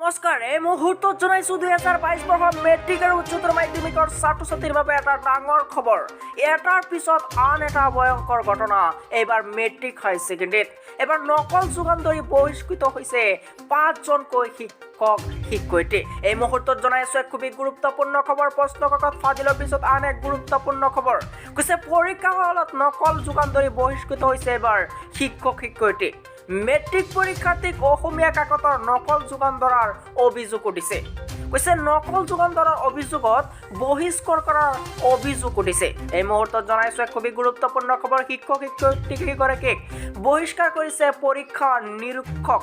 নমস্কাৰ এই মুহূৰ্তত জনাইছো 2022 বৰ্ষৰ মেট্ৰিক আৰু উচ্চতৰ মাধ্যমিকৰ ছাত্ৰ-ছাত্ৰীৰ বাবে এটা ডাঙৰ খবৰ এটাৰ পিছত আন এটা ভয়ংকৰ ঘটনা এইবাৰ মেট্ৰিক হাই সেকেন্ডাৰীত এবাৰ নকল যোগান ধৰি বহিষ্কৃত হৈছে 5জনকৈ শিক্ষক শিক্ষয়িত্ৰী এই মুহূৰ্তত জনাইছো এক খুবই গুৰুত্বপূৰ্ণ খবৰ প্ৰশ্ন কাকত ফাদিলৰ পিছত আন এক গুৰুত্বপূৰ্ণ খবৰ কৈছে পৰীক্ষা হলত নকল যোগান ধৰি বহিষ্কৃত হৈছে এবাৰ শিক্ষক শিক্ষয়িত্ৰী মেট্ৰিক পৰীক্ষাৰ্থীক অসমীয়া কাকতৰ নকল যোগান ধৰাৰ অভিযোগ উঠিছে কৈছে নকল যোগান ধৰাৰ অভিযোগত বহিষ্কাৰ কৰাৰ অভিযোগ উঠিছে এই মুহূৰ্তত জনাইছো এক খুবই গুৰুত্বপূৰ্ণ খবৰ শিক্ষক শিক্ষয়িত্ৰীগৰাকীক বহিষ্কাৰ কৰিছে পৰীক্ষা নিৰীক্ষক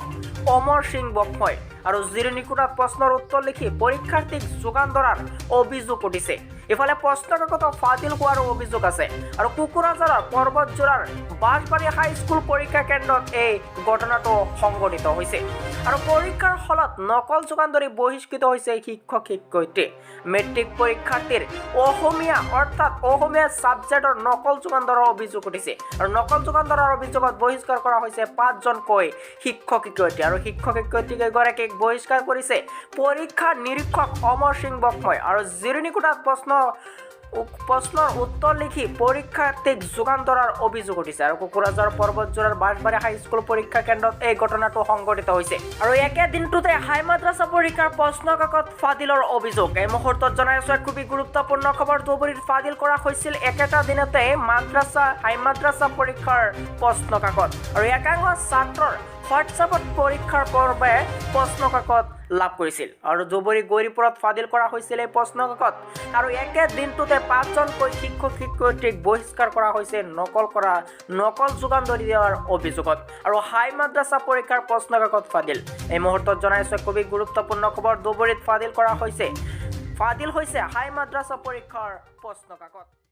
অমৰ সিং বক্ময় আৰু জিৰণি কোঠাত প্ৰশ্নৰ উত্তৰ লিখি পৰীক্ষাৰ্থীক যোগান ধৰাৰ অভিযোগ উঠিছে ইফালে প্ৰশ্ন কাকত ফাদিল হোৱাৰ অভিযোগ আছে আৰু কুকুৰাঝাৰৰ পৰ্বতজোৰাৰ বাঁশবাৰী হাইস্কুল পৰীক্ষা কেন্দ্ৰত এই ঘটনাটো সংঘটিত হৈছে আৰু পৰীক্ষাৰ হলত নকল যোগান ধৰি বহিষ্কৃত হৈছে শিক্ষক শিক্ষয়িত্ৰী মেট্ৰিক পৰীক্ষাৰ্থীৰ অসমীয়া অৰ্থাৎ অসমীয়া ছাবজেক্টৰ নকল যোগান ধৰাৰ অভিযোগ উঠিছে আৰু নকল যোগান ধৰাৰ অভিযোগত বহিষ্কাৰ কৰা হৈছে 5জনকৈ শিক্ষক শিক্ষয়িত্ৰী আৰু শিক্ষক শিক্ষয়িত্ৰীগৰাকীক বহিষ্কাৰ কৰিছে পৰীক্ষা নিৰীক্ষক অমৰ সিং বক্ময় আৰু জিৰণি কোঠাত প্ৰশ্নৰ উত্তৰ লিখি পৰীক্ষাৰ্থীক যোগান ধৰাৰ অভিযোগ উঠিছে আৰু কুকুৰাঝাৰ পৰ্বতজোৰাৰ বাঁশবাৰী হাইস্কুল পৰীক্ষা কেন্দ্ৰত এই ঘটনাটো সংঘটিত হৈছে আৰু একে দিনটোতে হাই মাদ্ৰাছা পৰীক্ষাৰ প্ৰশ্ন কাকত ফাদিলৰ অভিযোগ এই মুহূৰ্তত জনাইছো এক খুবই গুৰুত্বপূৰ্ণ খবৰ ধুবুৰীত ফাদিল কৰা হৈছিল একেটা দিনতে হাই মাদ্ৰাছা পৰীক্ষাৰ প্ৰশ্ন কাকত আৰু একাংশ ছাত্ৰৰ হোৱাটছআপত পৰীক্ষাৰ পূৰ্বে প্ৰশ্ন কাকত লাভ কৰিছিল আৰু ধুবুৰী গৌৰীপুৰত ফাদিল কৰা হৈছিল এই প্ৰশ্ন কাকত আৰু একে দিনটোতে 5জনকৈ শিক্ষক শিক্ষয়িত্ৰীক বহিষ্কাৰ কৰা হৈছে নকল যোগান ধৰি দিয়াৰ অভিযোগত আৰু হাই মাদ্ৰাছা পৰীক্ষাৰ প্ৰশ্ন কাকত ফাদিল এই মুহূৰ্তত জনাইছো খুবেই গুৰুত্বপূৰ্ণ খবৰ ধুবুৰীত ফাদিল হৈছে হাই মাদ্ৰাছা পৰীক্ষাৰ প্ৰশ্ন কাকত